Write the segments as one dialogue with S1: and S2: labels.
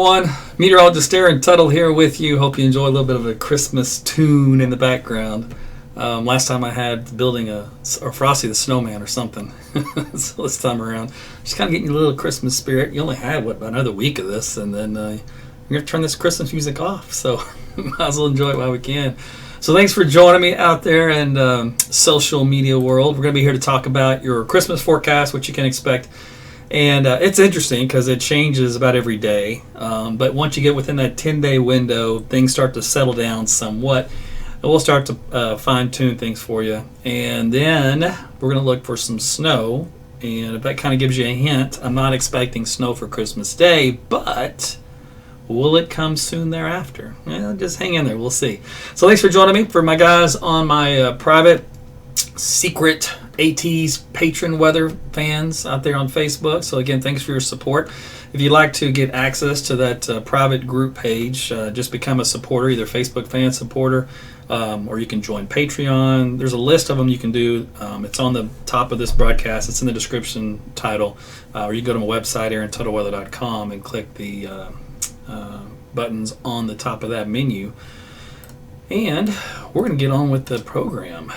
S1: everyone. Meteorologist Aaron Tuttle here with you. Hope you enjoy a little bit of a Christmas tune in the background. Last time I had building or Frosty the Snowman or something. So this time around, just kind of getting a little Christmas spirit. You only had, about another week of this, and then you're going to turn this Christmas music off. So might as well enjoy it while we can. So thanks for joining me out there in social media world. We're going to be here to talk about your Christmas forecast, what you can expect. And it's interesting because it changes about every day. But once you get within that 10-day window, things start to settle down somewhat. And we'll start to fine-tune things for you. And then we're going to look for some snow. And if that kind of gives you a hint, I'm not expecting snow for Christmas Day, but will it come soon thereafter? Yeah, just hang in there. We'll see. So thanks for joining me. For my guys on my private secret AT's patron weather fans out there on Facebook. So again, thanks for your support. If you'd like to get access to that private group page, just become a supporter, either Facebook fan supporter, or you can join Patreon. There's a list of them you can do. It's on the top of this broadcast. It's in the description title. Or you go to my website, aarontuttle.com, and click the buttons on the top of that menu. And we're going to get on with the program.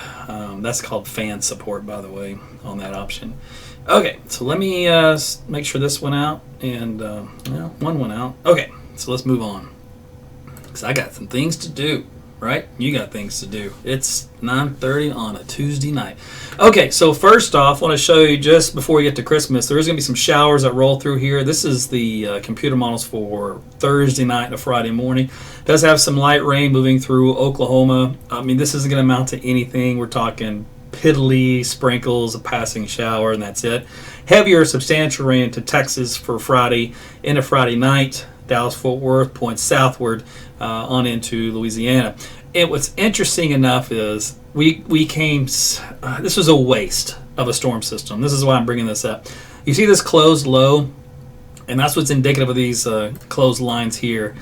S1: That's called fan support, by the way, on that option. Okay, so let me make sure this went out, and one went out. Okay, so let's move on, because I got some things to do, right? You got things to do. It's 9:30 on a Tuesday night. Okay, so first off, I want to show you just before we get to Christmas, there is going to be some showers that roll through here. This is the computer models for Thursday night and Friday morning. It does have some light rain moving through Oklahoma. I mean, this isn't going to amount to anything. We're talking piddly sprinkles, a passing shower, and that's it. Heavier, substantial rain to Texas for Friday into Friday night. Dallas-Fort Worth points southward on into Louisiana. And what's interesting enough is we came, this was a waste of a storm system. This is why I'm bringing this up. You see this closed low, and that's what's indicative of these closed lines here.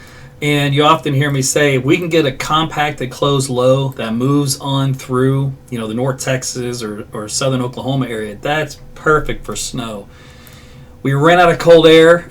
S1: And you often hear me say, if we can get a compacted closed low that moves on through, the North Texas or southern Oklahoma area, that's perfect for snow. We ran out of cold air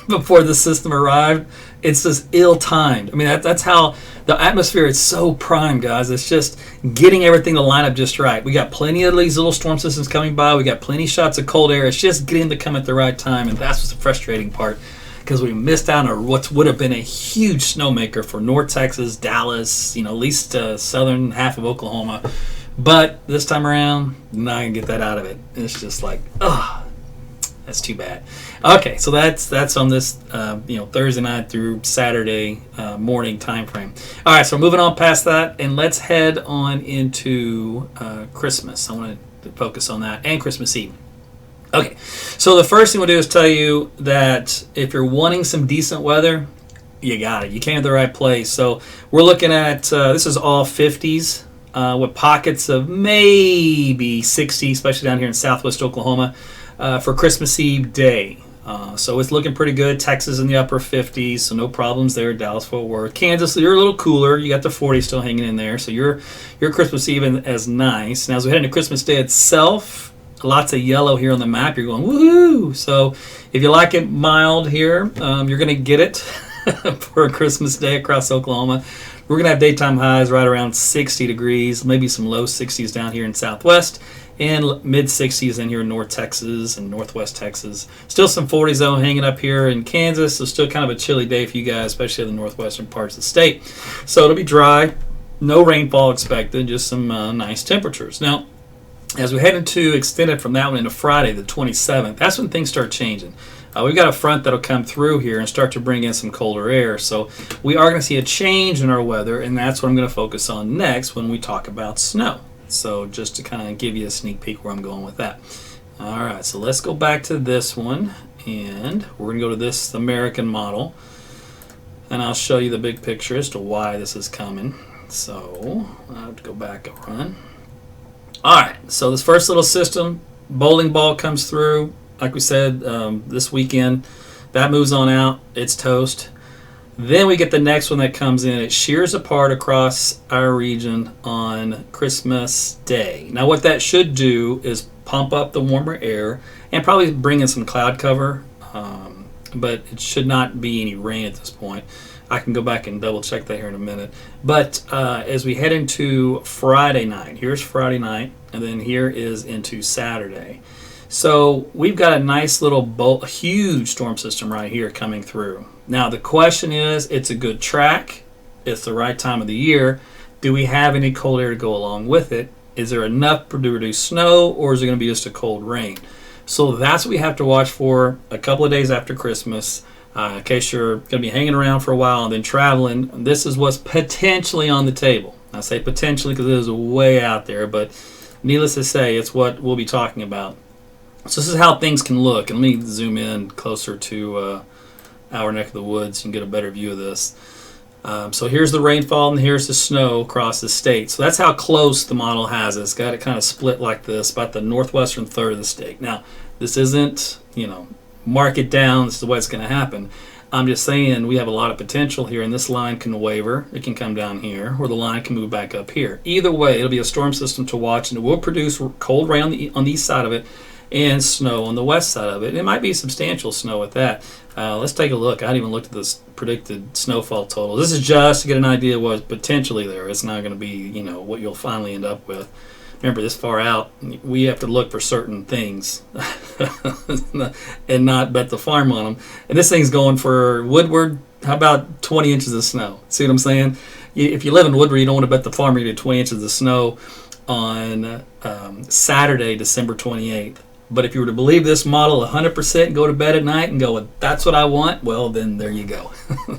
S1: before the system arrived. It's just ill-timed. I mean, that's how the atmosphere is so primed, guys. It's just getting everything to line up just right. We got plenty of these little storm systems coming by. We got plenty of shots of cold air. It's just getting to come at the right time, and that's what's the frustrating part, because we missed out on what would have been a huge snowmaker for North Texas, Dallas, at least southern half of Oklahoma. But this time around, not going to get that out of it. It's just like, that's too bad. Okay, so that's on this Thursday night through Saturday morning time frame. All right, so moving on past that, and let's head on into Christmas. I want to focus on that, and Christmas Eve. Okay, so the first thing we'll do is tell you that if you're wanting some decent weather, you got it. You came to the right place. So we're looking at, this is all 50s with pockets of maybe 60, especially down here in southwest Oklahoma, for Christmas Eve day. So it's looking pretty good. Texas in the upper 50s, so no problems there. Dallas-Fort Worth. Kansas, you're a little cooler. You got the 40s still hanging in there, so your Christmas Eve is nice. Now, as we head into Christmas Day itself, lots of yellow here on the map. You're going, woohoo! So if you like it mild here, you're going to get it for Christmas Day across Oklahoma. We're going to have daytime highs right around 60 degrees, maybe some low 60s down here in southwest, and mid-60s in here in North Texas and Northwest Texas. Still some 40s, though, hanging up here in Kansas, so still kind of a chilly day for you guys, especially in the northwestern parts of the state. So it'll be dry, no rainfall expected, just some nice temperatures. Now, as we head into extended from that one into Friday, the 27th, that's when things start changing. We've got a front that'll come through here and start to bring in some colder air. So we are going to see a change in our weather, and that's what I'm going to focus on next when we talk about snow. So just to kind of give you a sneak peek where I'm going with that. All right, so let's go back to this one, and we're going to go to this American model, and I'll show you the big picture as to why this is coming. So I have to go back a run. All right, so this first little system, bowling ball comes through. Like we said, this weekend, that moves on out. It's toast. Then we get the next one that comes in. It shears apart across our region on Christmas Day. Now, what that should do is pump up the warmer air and probably bring in some cloud cover. but it should not be any rain at this point. I can go back and double check that here in a minute. But as we head into Friday night, here's Friday night, and then here is into Saturday. So we've got a nice little huge storm system right here coming through. Now the question is, it's a good track. It's the right time of the year. Do we have any cold air to go along with it? Is there enough to produce snow, or is it going to be just a cold rain? So that's what we have to watch for a couple of days after Christmas. In case you're going to be hanging around for a while and then traveling, this is what's potentially on the table. I say potentially because it is way out there, but needless to say, it's what we'll be talking about. So this is how things can look. And let me zoom in closer to our neck of the woods and get a better view of this. So here's the rainfall and here's the snow across the state. So that's how close the model has it. It's got it kind of split like this, about the northwestern third of the state. Now, this isn't, mark it down, this is the way it's going to happen. I'm just saying we have a lot of potential here, and this line can waver. It can come down here, or the line can move back up here. Either way, it'll be a storm system to watch, and it will produce cold rain on the east side of it and snow on the west side of it. It might be substantial snow at that. Let's take a look. I haven't even looked at this predicted snowfall total. This is just to get an idea of what's potentially there. It's not going to be, what you'll finally end up with. Remember, this far out, we have to look for certain things and not bet the farm on them. And this thing's going for Woodward, how about 20 inches of snow? See what I'm saying? If you live in Woodward, you don't want to bet the farmer you get 20 inches of snow on Saturday, December 28th. But if you were to believe this model 100% and go to bed at night and go, well, that's what I want, well, then there you go.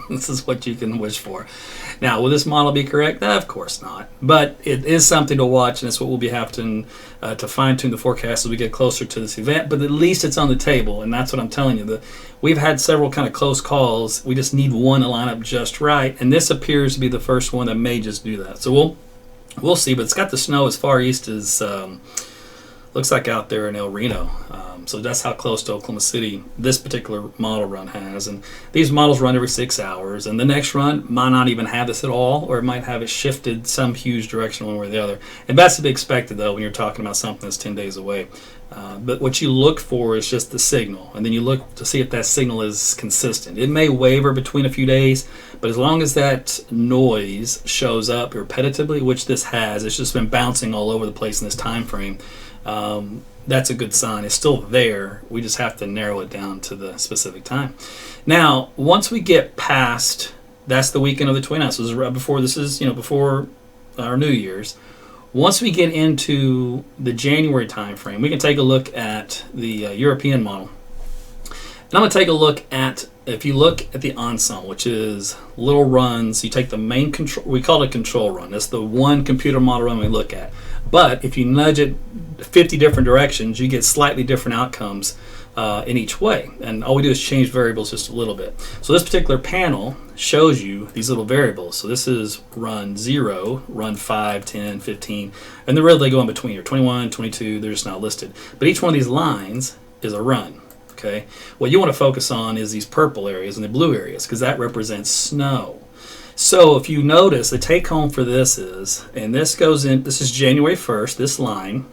S1: This is what you can wish for. Now, will this model be correct? Of course not. But it is something to watch, and it's what we'll be having to fine-tune the forecast as we get closer to this event. But at least it's on the table, and that's what I'm telling you. We've had several kind of close calls. We just need one to line up just right, and this appears to be the first one that may just do that. So we'll see, but it's got the snow as far east as... looks like out there in El Reno. So that's how close to Oklahoma City this particular model run has. And these models run every 6 hours. And the next run might not even have this at all, or it might have it shifted some huge direction one way or the other. And that's to be expected, though, when you're talking about something that's 10 days away. But what you look for is just the signal. And then you look to see if that signal is consistent. It may waver between a few days, but as long as that noise shows up repetitively, which this has, it's just been bouncing all over the place in this time frame. That's a good sign. It's still there. We just have to narrow it down to the specific time. Now, once we get past, that's the weekend of the 29th. So this is right before, before our New Year's. Once we get into the January time frame, we can take a look at the European model. And I'm going to take a look at, if you look at the ensemble, which is little runs, you take the main control, we call it a control run. That's the one computer model run we look at. But if you nudge it 50 different directions, you get slightly different outcomes in each way. And all we do is change variables just a little bit. So this particular panel shows you these little variables. So this is run 0, run 5, 10, 15, and the really they go in between here, 21, 22, they're just not listed. But each one of these lines is a run. Okay. What you want to focus on is these purple areas and the blue areas, because that represents snow. So if you notice, the take home for this is, and this goes in, this is January 1st, this line.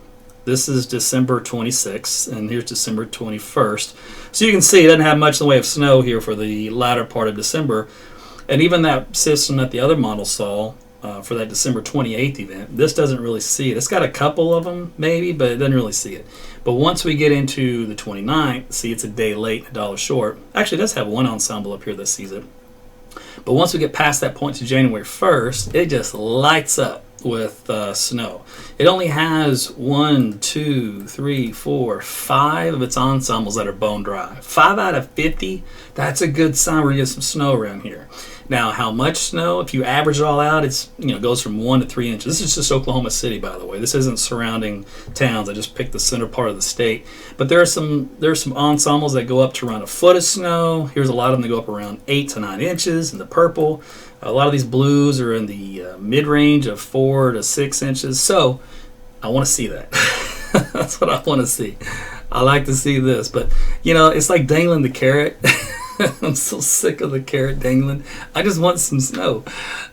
S1: This is December 26th, and here's December 21st. So you can see it doesn't have much in the way of snow here for the latter part of December. And even that system that the other model saw for that December 28th event, this doesn't really see it. It's got a couple of them maybe, but it doesn't really see it. But once we get into the 29th, see it's a day late, $1 short. Actually, it does have one ensemble up here that sees it. But once we get past that point to January 1st, it just lights up with snow. It only has 1, 2, 3, 4, 5 of its ensembles that are bone dry. 5 out of 50, that's a good sign we're going to get some snow around here. Now, how much snow? If you average it all out, it's goes from 1 to 3 inches. This is just Oklahoma City, by the way. This isn't surrounding towns. I just picked the center part of the state. But there are some ensembles that go up to around a foot of snow. Here's a lot of them that go up around 8 to 9 inches in the purple. A lot of these blues are in the mid-range of 4 to 6 inches. So I want to see that. That's what I want to see. I like to see this. But, it's like dangling the carrot. I'm so sick of the carrot dangling. I just want some snow.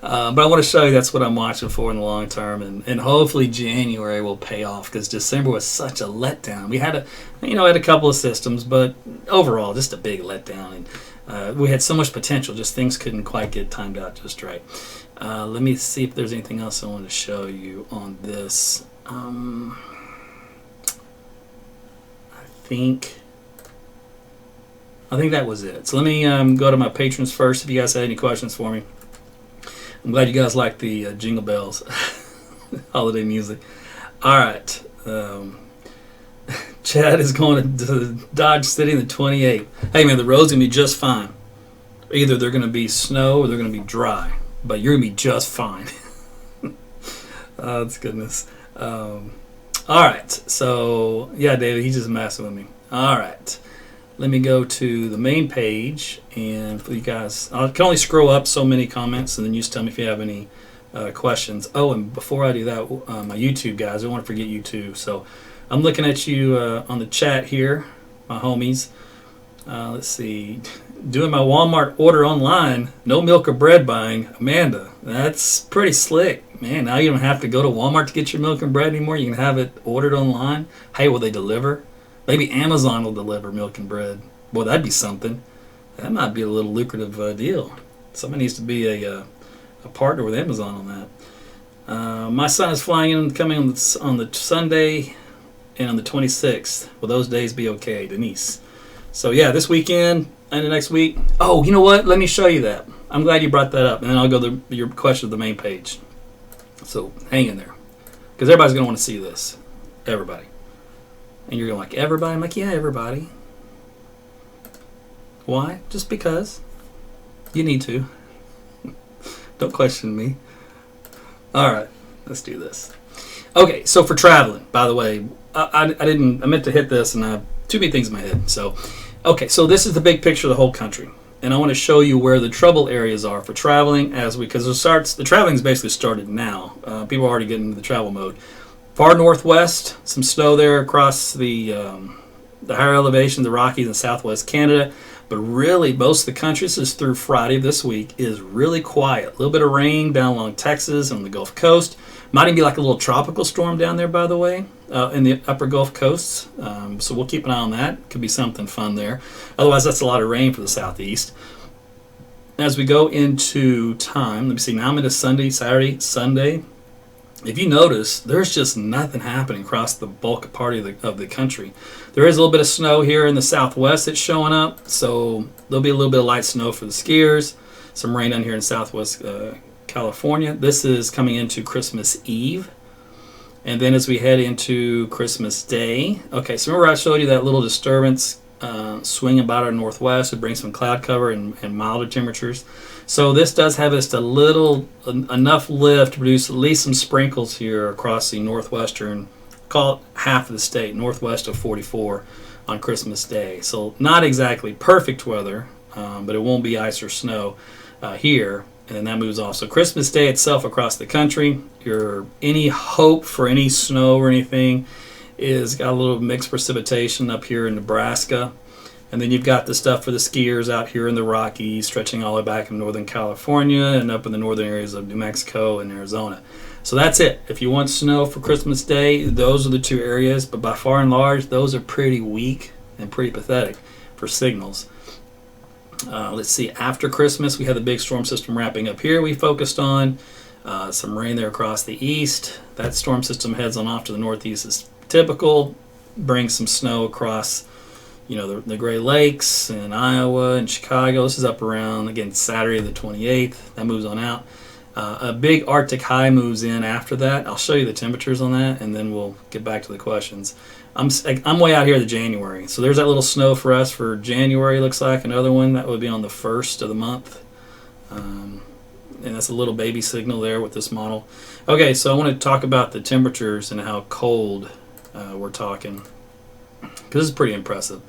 S1: But I want to show you that's what I'm watching for in the long term, and hopefully January will pay off because December was such a letdown. We had had a couple of systems, but overall just a big letdown, and we had so much potential. Just things couldn't quite get timed out just right. Let me see if there's anything else I want to show you on this. I think that was it. So let me go to my patrons first if you guys had any questions for me. I'm glad you guys like the Jingle Bells holiday music. All right. Chad is going to Dodge City the 28th. Hey, man, the road's going to be just fine. Either they're going to be snow or they're going to be dry, but you're going to be just fine. Oh, that's goodness. All right. So, yeah, David, he's just messing with me. All right. Let me go to the main page, and for you guys, I can only scroll up so many comments, and then you just tell me if you have any questions. Oh, and before I do that, my YouTube guys, I don't want to forget you too. So I'm looking at you on the chat here, my homies. Let's see. Doing my Walmart order online, no milk or bread buying. Amanda, that's pretty slick. Man, now you don't have to go to Walmart to get your milk and bread anymore. You can have it ordered online. Hey, will they deliver? Maybe Amazon will deliver milk and bread. Boy, that'd be something. That might be a little lucrative deal. Somebody needs to be a partner with Amazon on that. My son is flying in and coming on the Sunday and on the 26th. Will those days be okay, Denise? So, yeah, this weekend and the next week. Oh, you know what? Let me show you that. I'm glad you brought that up. And then I'll go to your question to the main page. So, hang in there. Because everybody's going to want to see this. Everybody. And you're going like, everybody? I'm like, yeah, everybody. Why? Just because. You need to. Don't question me. All right, let's do this. Okay, so for traveling, by the way, I meant to hit this, and I have too many things in my head. So, okay, so this is the big picture of the whole country, and I want to show you where the trouble areas are for traveling, because the traveling's basically started now. People are already getting into the travel mode. Far northwest, some snow there across the higher elevation, the Rockies and southwest Canada. But really, most of the country, this is through Friday this week, is really quiet. A little bit of rain down along Texas and the Gulf Coast. Might even be like a little tropical storm down there, by the way, in the upper Gulf coasts. So we'll keep an eye on that. Could be something fun there. Otherwise, that's a lot of rain for the southeast. As we go into time, let me see. Now I'm into Sunday, Saturday, Sunday. If you notice, there's just nothing happening across the bulk part of the country. There is a little bit of snow here in the southwest that's showing up, so there'll be a little bit of light snow for the skiers. Some rain down here in southwest California. This is coming into Christmas Eve. And then as we head into Christmas Day, okay, so remember I showed you that little disturbance swing about our northwest. It brings some cloud cover and milder temperatures. So this does have just enough lift to produce at least some sprinkles here across the northwestern, call it half of the state, northwest of 44 on Christmas Day. So not exactly perfect weather, but it won't be ice or snow here. And then that moves off. So Christmas Day itself across the country, any hope for any snow or anything is got a little mixed precipitation up here in Nebraska. And then you've got the stuff for the skiers out here in the Rockies, stretching all the way back in Northern California and up in the northern areas of New Mexico and Arizona. So that's it. If you want snow for Christmas Day, those are the two areas. But by far and large, those are pretty weak and pretty pathetic for signals. Let's see. After Christmas, we have the big storm system wrapping up here we focused on. Some rain there across the east. That storm system heads on off to the northeast as typical. Brings some snow across the Great Lakes and Iowa and Chicago. This is up around, again, Saturday the 28th. That moves on out. A big Arctic high moves in after that. I'll show you the temperatures on that, and then we'll get back to the questions. I'm way out here to January. So there's that little snow for us for January, looks like. Another one, that would be on the 1st of the month. And that's a little baby signal there with this model. Okay, so I want to talk about the temperatures and how cold we're talking, because this is pretty impressive.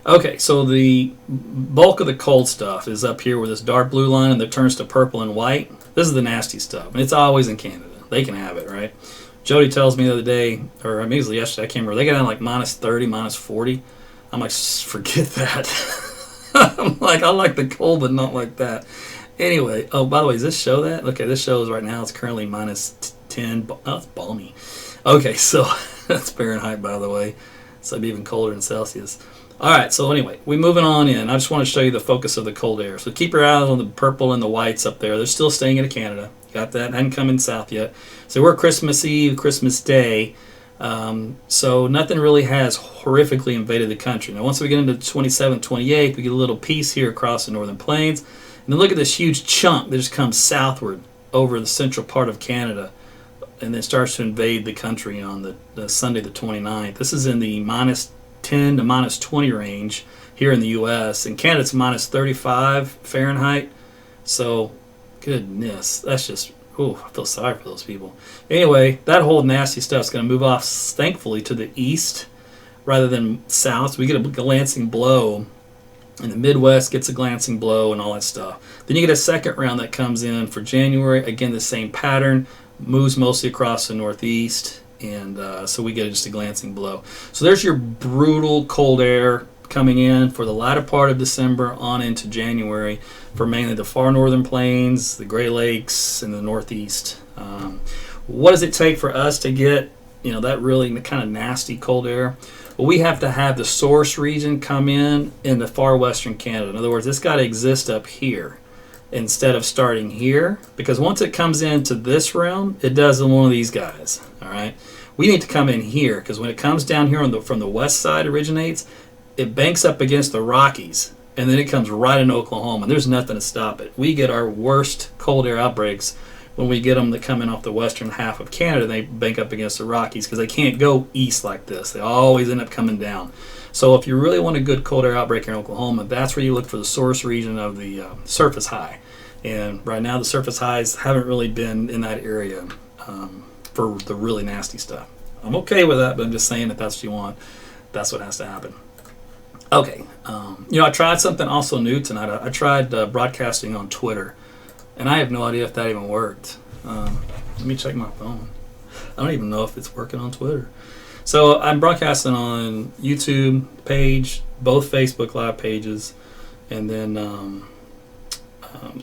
S1: Okay, so the bulk of the cold stuff is up here with this dark blue line, and that turns to purple and white. This is the nasty stuff, and it's always in Canada. They can have it, right? Jody tells me the other day, or I mean, it was yesterday, I can't remember, they got down like minus 30, minus 40. I'm like, forget that. I'm like, I like the cold, but not like that. Anyway, oh, by the way, does this show that? Okay, this shows right now it's currently minus 10. Oh, it's balmy. Okay, so that's Fahrenheit, by the way. So it'd be even colder in Celsius. All right, so anyway, we're moving on in. I just want to show you the focus of the cold air. So keep your eyes on the purple and the whites up there. They're still staying into Canada. Got that? Hadn't come in south yet. So we're Christmas Eve, Christmas Day. So nothing really has horrifically invaded the country. Now, once we get into 27th, 28th, we get a little piece here across the northern plains. And then look at this huge chunk that just comes southward over the central part of Canada and then starts to invade the country on the Sunday the 29th. This is in the minus 10 to minus 20 range here in the U.S. In Canada, it's minus 35 Fahrenheit. So, goodness, that's just, oh, I feel sorry for those people. Anyway, that whole nasty stuff's going to move off, thankfully, to the east rather than south. So we get a glancing blow, and the Midwest gets a glancing blow and all that stuff. Then you get a second round that comes in for January. Again, the same pattern, moves mostly across the northeast, and so we get just a glancing blow. So there's your brutal cold air coming in for the latter part of December on into January for mainly the far northern plains, the Great Lakes, and the Northeast. What does it take for us to get that really kind of nasty cold air? Well, we have to have the source region come in the far western Canada. In other words, it's got to exist up here instead of starting here, because once it comes into this realm, it does in one of these guys. All right, we need to come in here because when it comes down here from the west side originates, it banks up against the Rockies, and then it comes right into Oklahoma, and there's nothing to stop it. We get our worst cold air outbreaks when we get them that come in off the western half of Canada. They bank up against the Rockies because they can't go east like this. They always end up coming down. So if you really want a good cold air outbreak in Oklahoma, that's where you look for the source region of the surface high. And right now the surface highs haven't really been in that area for the really nasty stuff. I'm okay with that, but I'm just saying if that's what you want, that's what has to happen. Okay, I tried something also new tonight. I tried broadcasting on Twitter, and I have no idea if that even worked. Let me check my phone. I don't even know if it's working on Twitter. So I'm broadcasting on YouTube page, both Facebook Live pages, and then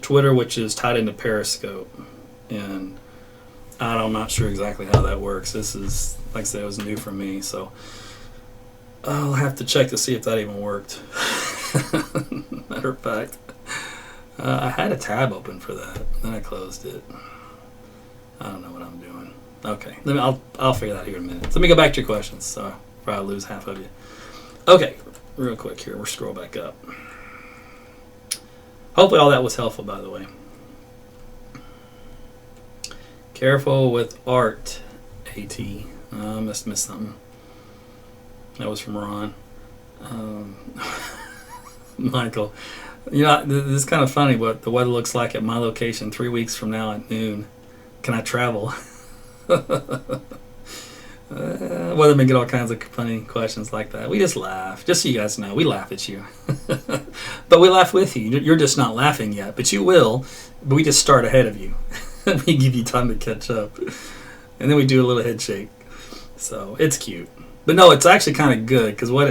S1: Twitter, which is tied into Periscope. And I'm not sure exactly how that works. This is, like I said, it was new for me, so I'll have to check to see if that even worked. Matter of fact, I had a tab open for that, then I closed it. I don't know what I'm doing. Okay, I'll figure that out here in a minute. So let me go back to your questions, so I probably lose half of you. Okay, real quick here, we'll scroll back up. Hopefully all that was helpful, by the way. Careful with art, AT. I must miss something. That was from Ron. Michael. This is kind of funny what the weather looks like at my location 3 weeks from now at noon. Can I travel? Weathermen get all kinds of funny questions like that. We just laugh. Just so you guys know, we laugh at you. But we laugh with you. You're just not laughing yet, but you will. But we just start ahead of you. We give you time to catch up. And then we do a little head shake. So it's cute. But no, it's actually kind of good because what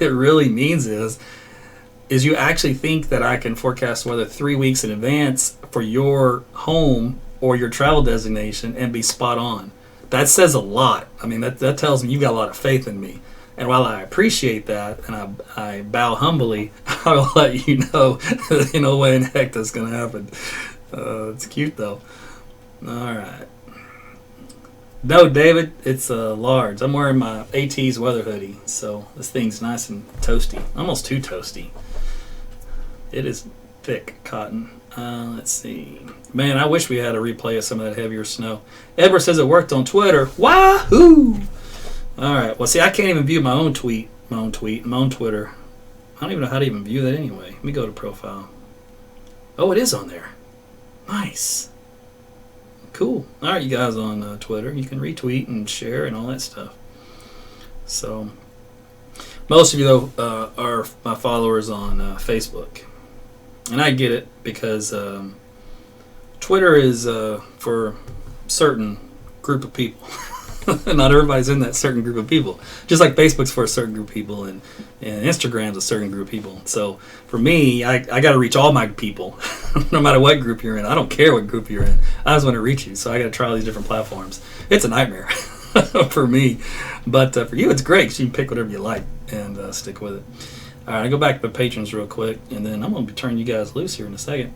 S1: it really means is you actually think that I can forecast weather 3 weeks in advance for your home or your travel designation and be spot on. That says a lot. I mean, that tells me you've got a lot of faith in me. And while I appreciate that and I bow humbly, I will let you know that ain't no way in heck that's going to happen. It's cute though. All right. No, David, it's large. I'm wearing my AT's weather hoodie, so this thing's nice and toasty. Almost too toasty. It is thick cotton. Let's see. Man, I wish we had a replay of some of that heavier snow. Edward says it worked on Twitter. Wahoo! All right. Well, see, I can't even view my own Twitter. I don't even know how to even view that anyway. Let me go to profile. Oh, it is on there. Nice. Cool. All right, you guys on Twitter, you can retweet and share and all that stuff. So, most of you, though, are my followers on Facebook. And I get it because Twitter is for a certain group of people. Not everybody's in that certain group of people. Just like Facebook's for a certain group of people, and Instagram's a certain group of people. So for me, I got to reach all my people, no matter what group you're in. I don't care what group you're in. I just want to reach you. So I got to try all these different platforms. It's a nightmare for me, but for you, it's great. 'Cause you can pick whatever you like and stick with it. All right, I go back to the patrons real quick, and then I'm going to be turning you guys loose here in a second.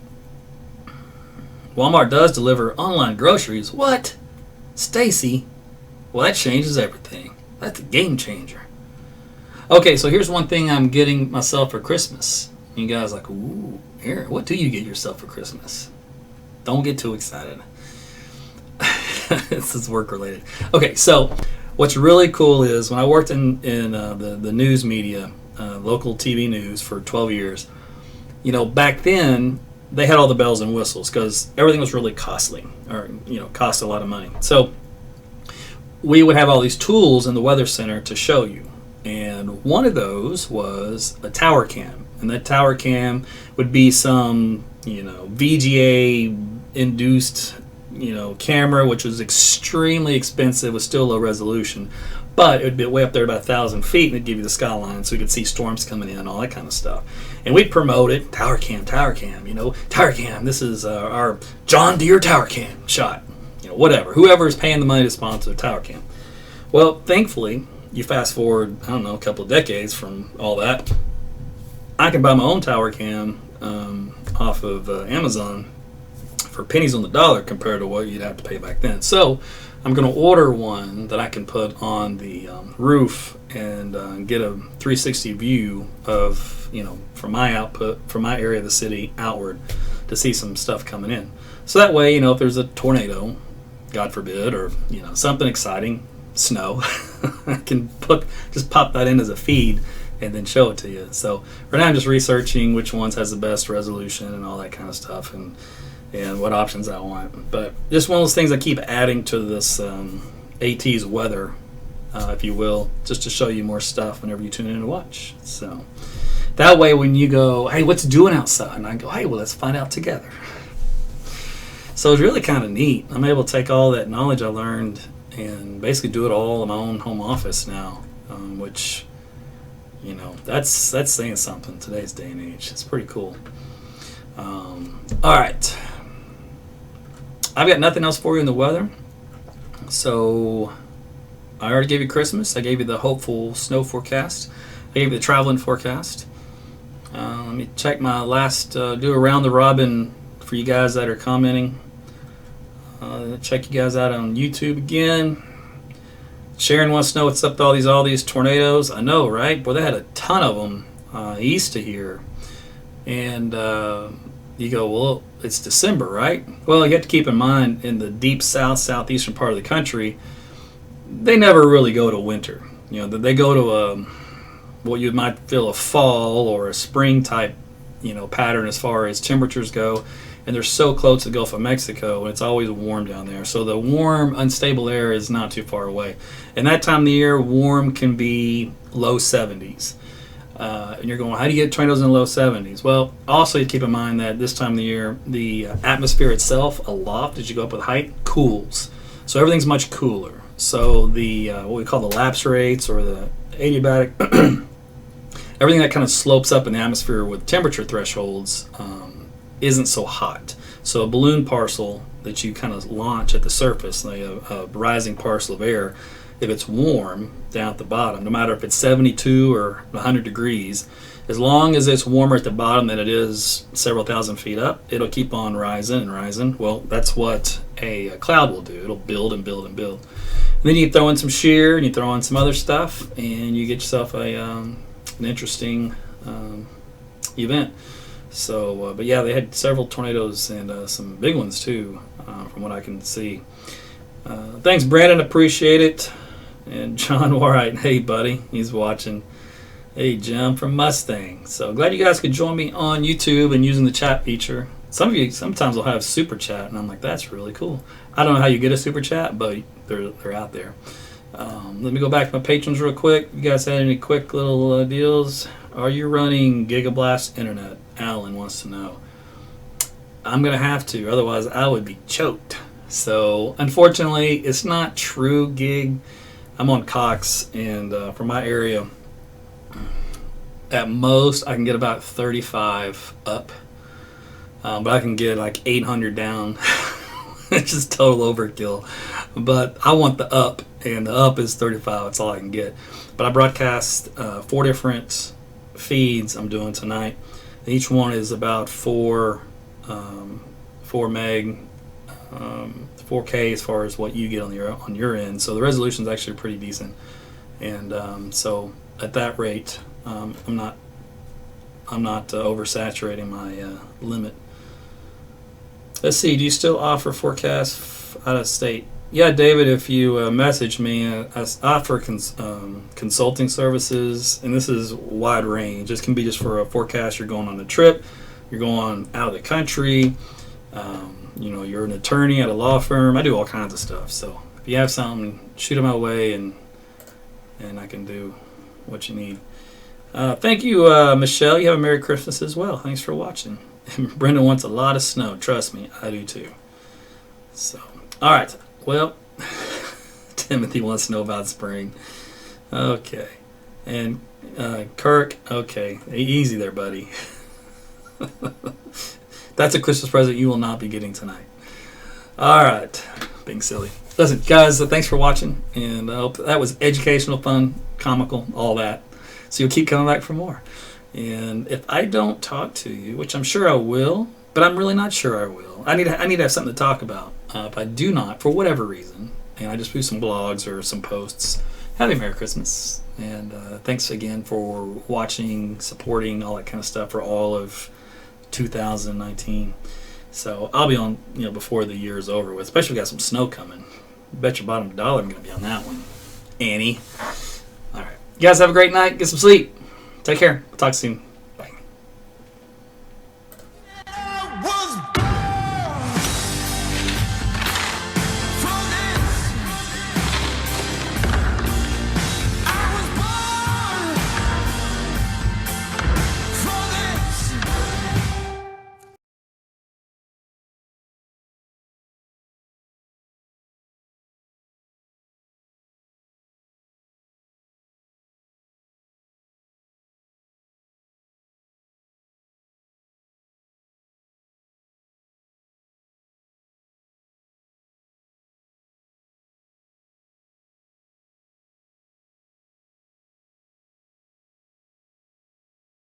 S1: Walmart does deliver online groceries. What? Stacy? Well, that changes everything. That's a game changer. Okay, so here's one thing I'm getting myself for Christmas. You guys are like, ooh, here, what do you get yourself for Christmas? Don't get too excited. This is work related. Okay, so what's really cool is when I worked in the news media, local TV news for 12 years, back then they had all the bells and whistles because everything was really costly, or cost a lot of money. So we would have all these tools in the weather center to show you, and one of those was a tower cam, and that tower cam would be some VGA induced camera, which was extremely expensive, was still low resolution, but it would be way up there about 1,000 feet, and it'd give you the skyline so you could see storms coming in, all that kind of stuff. And we'd promote it, tower cam, tower cam, this is our John Deere tower cam shot, whatever, whoever is paying the money to sponsor tower cam. Well, thankfully, you fast forward, I don't know, a couple of decades from all that, I can buy my own tower cam off of Amazon for pennies on the dollar compared to what you'd have to pay back then. So I'm going to order one that I can put on the roof and get a 360 view of, from my output, from my area of the city outward, to see some stuff coming in. So that way, if there's a tornado, God forbid, or something exciting, snow, I can just pop that in as a feed and then show it to you. So right now I'm just researching which ones has the best resolution and all that kind of stuff, and what options I want. But just one of those things I keep adding to this AT's weather, if you will, just to show you more stuff whenever you tune in to watch. So that way when you go, hey, what's it doing outside? And I go, hey, well, let's find out together. So it's really kind of neat. I'm able to take all that knowledge I learned and basically do it all in my own home office now, which, that's saying something in today's day and age. It's pretty cool. All right. I've got nothing else for you in the weather. So I already gave you Christmas. I gave you the hopeful snow forecast. I gave you the traveling forecast. Let me check my last, do a round the robin for you guys that are commenting. Check you guys out on YouTube again. Sharon wants to know what's up with all these tornadoes. I know, right? Boy, they had a ton of them east of here. And you go, well, it's December, right? Well, you have to keep in mind, in the deep southeastern part of the country, they never really go to winter. They go to what you might feel a fall or a spring type, pattern as far as temperatures go. And they're so close to the Gulf of Mexico, and it's always warm down there. So the warm, unstable air is not too far away. And that time of the year, warm can be low 70s. And you're going, how do you get tornadoes in the low 70s? Well, also you keep in mind that this time of the year, the atmosphere itself aloft, as you go up with height, cools. So everything's much cooler. So the what we call the lapse rates or the adiabatic, everything that kind of slopes up in the atmosphere with temperature thresholds isn't so hot. So a balloon parcel that you kind of launch at the surface, like a rising parcel of air, if it's warm down at the bottom, no matter if it's 72 or 100 degrees, as long as it's warmer at the bottom than it is several thousand feet up, it'll keep on rising and rising. Well, that's what a cloud will do. It'll build and build and build. And then you throw in some shear and you throw in some other stuff, and you get yourself an interesting event. So, but yeah, they had several tornadoes and some big ones too, from what I can see. Thanks, Brandon. Appreciate it. And John Warright, hey, buddy, he's watching. Hey, Jim from Mustang. So glad you guys could join me on YouTube and using the chat feature. Some of you sometimes will have super chat, and I'm like, that's really cool. I don't know how you get a super chat, but they're out there. Let me go back to my patrons real quick. You guys had any quick little deals? Are you running Gigablast Internet? Alan wants to know. I'm going to have to, otherwise I would be choked. So unfortunately, it's not true gig. I'm on Cox, and for my area, at most I can get about 35 up, but I can get like 800 down. It's just total overkill. But I want the up, and the up is 35. That's all I can get. But I broadcast 4 different feeds I'm doing tonight. Each one is about 4 meg, 4K as far as what you get on your end. So the resolution is actually pretty decent. And so at that rate, I'm not oversaturating my limit. Let's see. Do you still offer forecasts out of state? Yeah, David. If you message me, I offer consulting services, and this is wide range. This can be just for a forecast. You're going on a trip. You're going out of the country. You're an attorney at a law firm. I do all kinds of stuff. So if you have something, shoot it my way, and I can do what you need. Thank you, Michelle. You have a Merry Christmas as well. Thanks for watching. Brendan wants a lot of snow. Trust me, I do too. So, all right. Well, Timothy wants to know about spring. Okay. And Kirk, okay. Easy there, buddy. That's a Christmas present you will not be getting tonight. All right. Being silly. Listen, guys, thanks for watching. And I hope that was educational, fun, comical, all that. So you'll keep coming back for more. And if I don't talk to you, which I'm sure I will, but I'm really not sure I will. I need to have something to talk about. If I do not, for whatever reason, and I just do some blogs or some posts, have a Merry Christmas. And thanks again for watching, supporting, all that kind of stuff for all of 2019. So I'll be on, before the year is over with, especially if we got some snow coming. Bet your bottom dollar I'm going to be on that one. Annie. All right. You guys have a great night. Get some sleep. Take care. We'll talk soon.